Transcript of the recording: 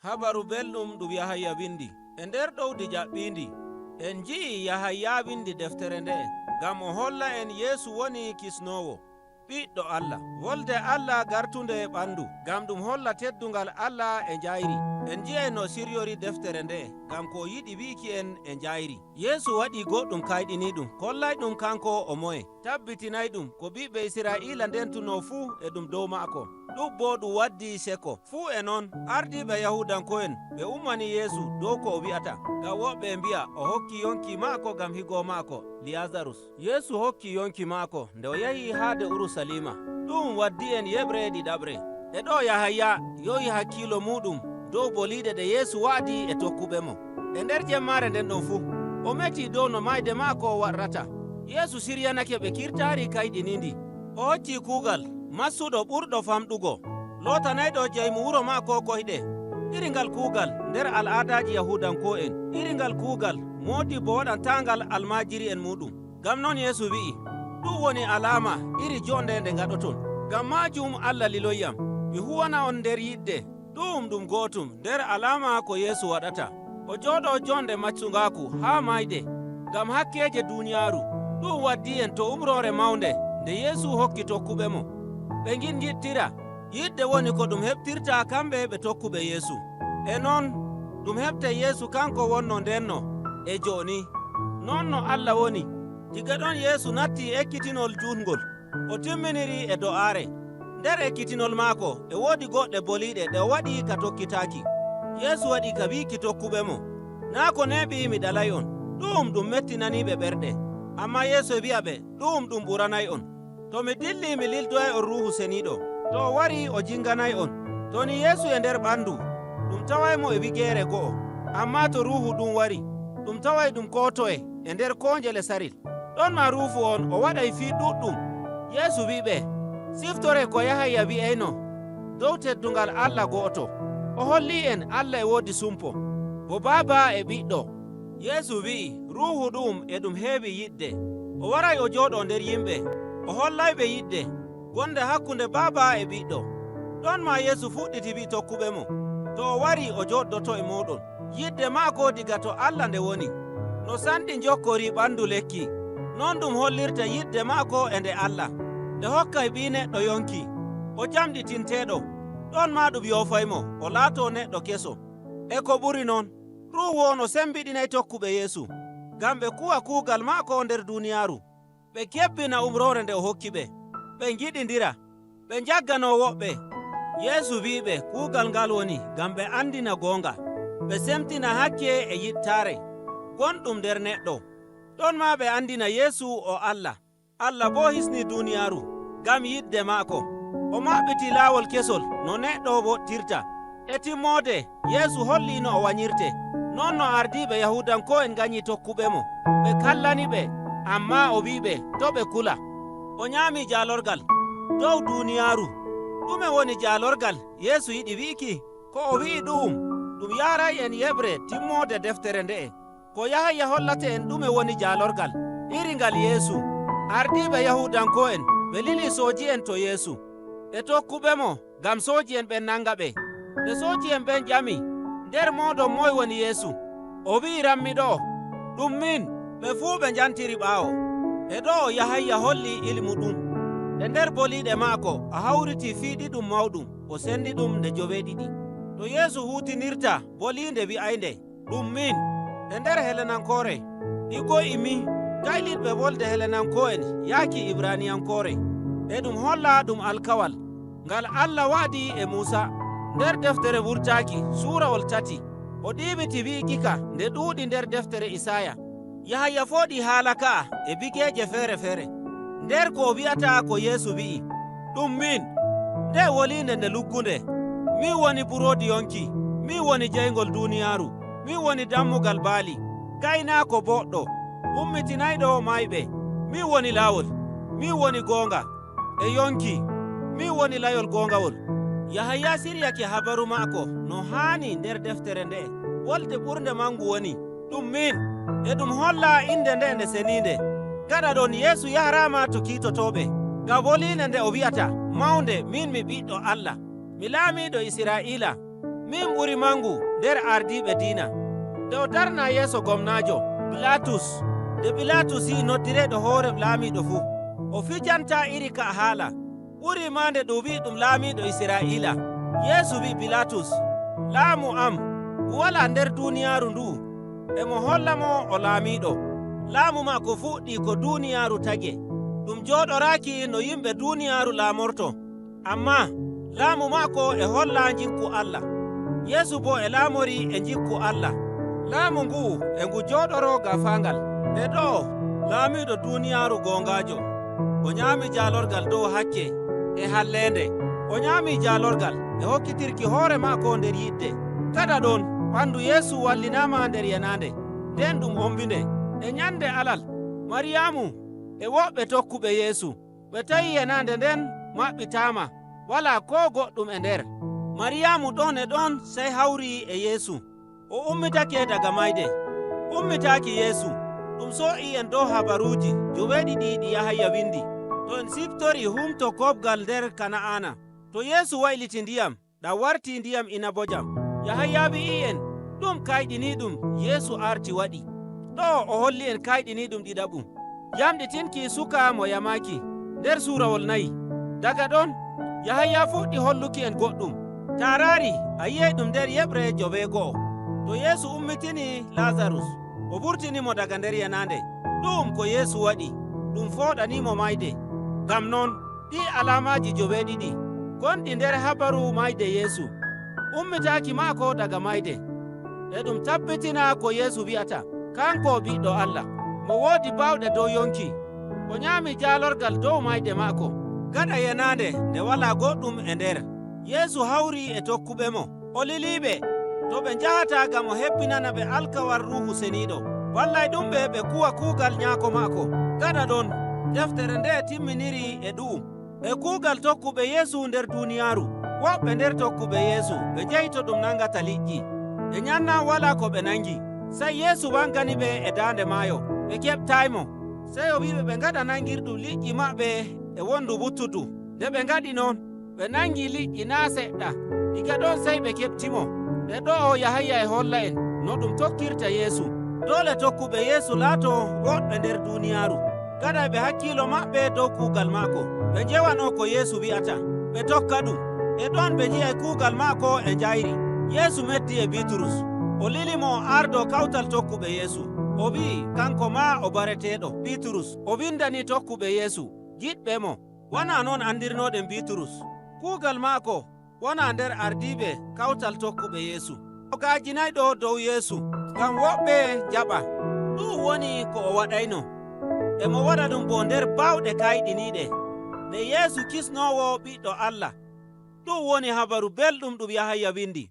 Habaru belɗum ɗum Yahaya windi. E nder ɗowdi jaɓɓindi en ji'i Yahaya windi deftere nde ngam o holla en Yeesu woni kisnowo, ɓiɗɗo Allah, wolde Allah gartunde e ɓandu, ngam ɗum holla teddungal Allah e njayri. En ji'ay no siryori deftere nde ngam ko yiɗi wiiki en e njayri. Yeesu waɗi goɗɗum kayɗiniɗum, kollay ɗum kanko o moye, tabbitinay ɗum ko ɓiɓɓe Israa'ila ndentuno fuu e ɗum dow maako. ɗum bo ɗum waddi seko fuu e noon ardiɓe Yahudanko'en ɓe ummani Yeesu dow ko o wi'ata, ngam woɓɓe mbi'a o hokki yonki maako ngam higo maako Liyazarus. Yeesu hokki yonki maako nde o yahi haade Urusalima. Ɗum waddi en yeɓre ɗiɗaɓre. E ɗo Yahaya yoyi hakkilo muɗum dow boliɗe ɗe Yeesu waɗi e tokkuɓe mo. E nder jemmare nden ɗon fuu o meti dow no mayde maako warrata. Yeesu siryanake ɓe kirtari kayɗinindi. O hocci kuugal massuɗo ɓurɗo famɗugo, lotanayɗo jeymu wuro maako koyɗe. Iri ngal kuugal nder al'adaji Yahudanko'en, iri ngal kuugal modi bo waɗantangal almajiri en muɗum. Ngam non Yeesu wi'i, ɗum woni alama iri jonde nde gaɗoton. Ngam majum Allah liloyam, mi huwana on nder yidde. Ɗum gotum nder alama ko Yeesu waɗata. O jooɗo jonde maccugaku haa mayde ngam hakkeje duniyaaru. Ɗum waddi en to umrore mawnde nde Yeesu hokki tokkuɓe mo. Ɓe gingittira yidde woni ko ɗum heɓtirta kamɓe ɓe tokkuɓe Yeesu. E noon ɗum heɓte Yeesu kanko wonno ndenno e joni. Non no Allah woni. Diga ɗon Yeesu natti ekkitinol jutngol. O timminiri e do'aare. Nder ekkitinol maako e woodi goɗɗe boliɗe ɗe o waɗi ka tokkitaaki. Yeesu waɗi ka wiiki tokkuɓe mo, naa ko neeɓi mi ɗalay on. Ɗum mettinaniɓe ɓerɗe. Amma Yeesu wi'a ɓe, ɗum ɓuranay on. To mi dilli mi lildoy on Ruuhu Seniiɗo, to o wari o jinganay on. To ni Yeesu e nder ɓandu, ɗum tawaymo e wigeere go'o. Amma to Ruuhu ɗum wari, ɗum taway ɗum ko toye e nder konjele saril. Ɗon ma Ruuhu on o waɗay fii ɗuɗɗum. Yeesu wiɓe, siftore ko Yahaya wi'ayno dow teddungal Allah go'oto. O holli en Allah e woodi sumpo, bo Baaba e Ɓiɗɗo. Yeesu wi'i Ruuhu ɗum e ɗum heewi yiɗde. O waray o jooɗo nder yimɓe, o hollayɓe yiɗde gonde hakkunde Baaba e Ɓiɗɗo. Ɗon ma Yeesu fuɗɗiti wi tokkuɓe mo, to o wari o joɗɗoto e moɗon. Yidde maako diga to Allah nde woni. No sanɗi jokkori ɓandu lekki, non ɗum hollirta yidde maako e nde Allah. Nde hokkay ɓi neɗɗo yonki, o jamɗitinteɗo, ɗon ma ɗum yofaymo o laato neɗɗo keso. E ko ɓuri noon, Ruuhu on o sembiɗinay tokkuɓe Yeesu, ngam ɓe kuwa kuugal maako nder duniyaaru. Ɓe kebbina umrore nde o hokki ɓe, ɓe giɗindira, ɓe jaggano woɓɓe. Yeesu wiɓe kuugal ngal woni ngam ɓe andina goonga, ɓe semtina hakke e yittare gonɗum nder neɗɗo. Ɗon ma ɓe andina Yeesu o Allah. Allah bo hisni duniyaaru ngam yidde maako. O maɓɓiti laawol kesol no neɗɗo woɗtirta. E timmode Yeesu holli no o wanyirte. Non no ardiɓe Yahudanko'en ganyi tokkuɓe mo. Ɓe kallani ɓe, amma o wiɓe to ɓe kula. O nyaami jaalorgal dow duniyaaru. Ɗume woni jaalorgal Yeesu yiɗi wiiki? Ko o wi'i ɗum yaray en yeɓre timmode deftere nde'e. Ko Yahaya hollata en ɗume woni jaalorgal. Iri ngal Yeesu. Ardiɓe Yahudanko'en ɓe lili sooji en to Yeesu e tokkuɓe mo ngam sooji en ɓen nanga ɓe. Nde sooji en ɓen ƴami, nder moɗon moy woni Yeesu? O wi'i rammiɗo, ɗum min. Ɓe fuu ɓe njantiri ɓaawo. E ɗo Yahaya holli ilmu ɗum. E nder boliɗe maako a hawriti fiiɗi ɗum mawɗum, o sendi ɗum nde joweeɗiɗi. To Yeesu huutinirta boliinde wi'aynde, ɗum min. E nder Helenankore, ɗigo imi gaylitɓe wolde Helenanko'en yaaki Ibraniyankore. E ɗum holla ɗum alkawal ngal Allah waɗi e Muusa nder deftere wurtaaki suurawol 3. O ɗiɓiti wi'ikika nde ɗuuɗi nder deftere Isaya. Yahaya fooɗi haala ka'a e bigeeje feere-feere. Nder ko wi'ata ko Yeesu wi'i, ɗum min, nde woliinde nde luggunde. Min woni buroodi yonki, min woni jeygol duniyaaru, min woni dammugal baali, gaynaako boɗɗo, ummitinayɗo mayɓe. Min woni laawol, min woni goonga e yonki, min woni layol goongawol. Yahaya siryake habaru maako no haani nder deftere nde. Wolde ɓurde mangu woni, ɗum min, e ɗum holla inde nde seniinde. Gaɗa ɗon Yeesu yahrama to kiitotoɓe, ngam woliinde nde o wi'ata, mawnde min mi ɓiɗɗo Allah, mi laamiɗo Israa'ila. min ɓuri mangu nder ardiɓe diina. Nde o darna yeeso gomnaajo Bilatus, nde Bilatus yi noddireɗo hoore laamiɗo fuu, o fijanta iri ka haala ɓuri ma nde ɗum wi ɗum laamiɗo Israa'ila. Yeesu wi Bilatus, laamu am wala nder duniyaaru ndu, emo holla mo o laamiɗo. Laamu maako fuɗɗi ko duniyaaru tage, ɗum jooɗoraaki no yimɓe duniyaaru laamorto, amma laamu maako e holla jikku Allah. Yeesu bo e laamori e jikku Allah. Laamu ngu e ngu jooɗoro gafaangal. E ɗo laamiɗo duniyaaru goongaajo, o ñaami jaalorgal dow hakke e halleende. O ñaami jaalorgal e hokkitirki hoore maako nder yiɗde. Kada ɗon ɓandu Yeesu wallinaama nder yenande, nden ɗum ombinde. E nyande alal, Maryamu e woɓɓe tokkuɓe Yeesu ɓe tawi yenande nden maɓɓitaama, wala ko goɗɗum e nder. Maryamu ɗon e ɗon sey hawri e Yeesu. O ummitake daga mayde. Ummitaaki Yeesu ɗum so'i en dow habaruuji joweeɗiɗi ɗi Yahaya windi. To en siftori humto koɓgal nder Kana'ana, to Yeesu wayliti ndiyam ɗam warti ndiyam inabojam, Yahaya wi'i en ɗum kayɗiniiɗum Yeesu arti waɗi. ɗo o holli en kayɗiniiɗum ɗiɗaɓum. Yamɗitinki suka mo yamaki nder suurawol 4. Daga ɗon Yahaya fuɗɗi holluki en goɗɗum. Tarari a yiyey ɗum nder Yeɓre 9. To Yeesu ummitini Lazarus, o burtinimo daga nder yenande. Ɗum ko Yeesu waɗi, ɗum fooɗanimo mayde. Ngam non ɗi alamaji 7 gonɗi nder habaru mayde Yeesu, ummitaaki maako daga mayde, e ɗum tabbitina ko Yeesu wi'ata kanko ɓiɗɗo Allah, mo woodi bawɗe dow yonki. O ñaami jaalorgal dow mayde maako. Gaɗa yenande nde wala goɗɗum e nder, Yeesu hawri e tokkuɓe mo, o liliɓe to ɓe njahata gam o hebbinana ɓe alkawal Ruuhu Seniiɗo. Wallay ɗum ɓe kuwa kuugal nyaako maako. Gaɗa ɗon deftere nde timminiri e ɗu'um e kuugal tokkuɓe Yeesu nder duniyaaru. Woɓɓe nder tokkuɓe Yeesu ɓe njehi to ɗum nangata liƴƴi, e nyanna wala ko ɓe nangi. Sey Yeesu wangani ɓe e daande maayo, ɓe keɓtaymo. Sey o wiɓe ɓe ngaɗa nangirɗum liƴƴi maɓɓe e wondu buttudu. Nde ɓe ngaɗi noon, ɓe nangi liƴƴi naa seɗɗa. Diga ɗon sey ɓe keɓtimo. E ɗo Yahaya e holla en no ɗum tokkirta Yeesu. Dole tokkuɓe Yeesu laato woɗɓe nder duniyaaru. Gaɗa ɓe hakkiilo maɓɓe dow kuugal maako, ɓe njewano ko Yeesu wi'ata, ɓe tokka ɗum. E ɗon ɓe nji'ay kuugal maako e njayri. Yeesu metti e Bitrus, o lilimo ardo kawtal tokkuɓe Yeesu. O wi'i kanko ma o bareteeɗo. Bitrus o windani tokkuɓe Yeesu giɗɓe mo, wona noon andirnoɗen Bitrus. Kuugal maako wona nder ardiɓe kawtal tokkuɓe Yeesu. O gaajinayɗo dow Yeesu ngam woɓɓe jaɓa. Ɗum woni ko o waɗayno, e mo waɗa ɗum bo nder bawɗe kayɗiniiɗe, nde Yeesu kisnowo ɓiɗɗo Allah. Ɗum woni habaru belɗum ɗum Yahaya windi.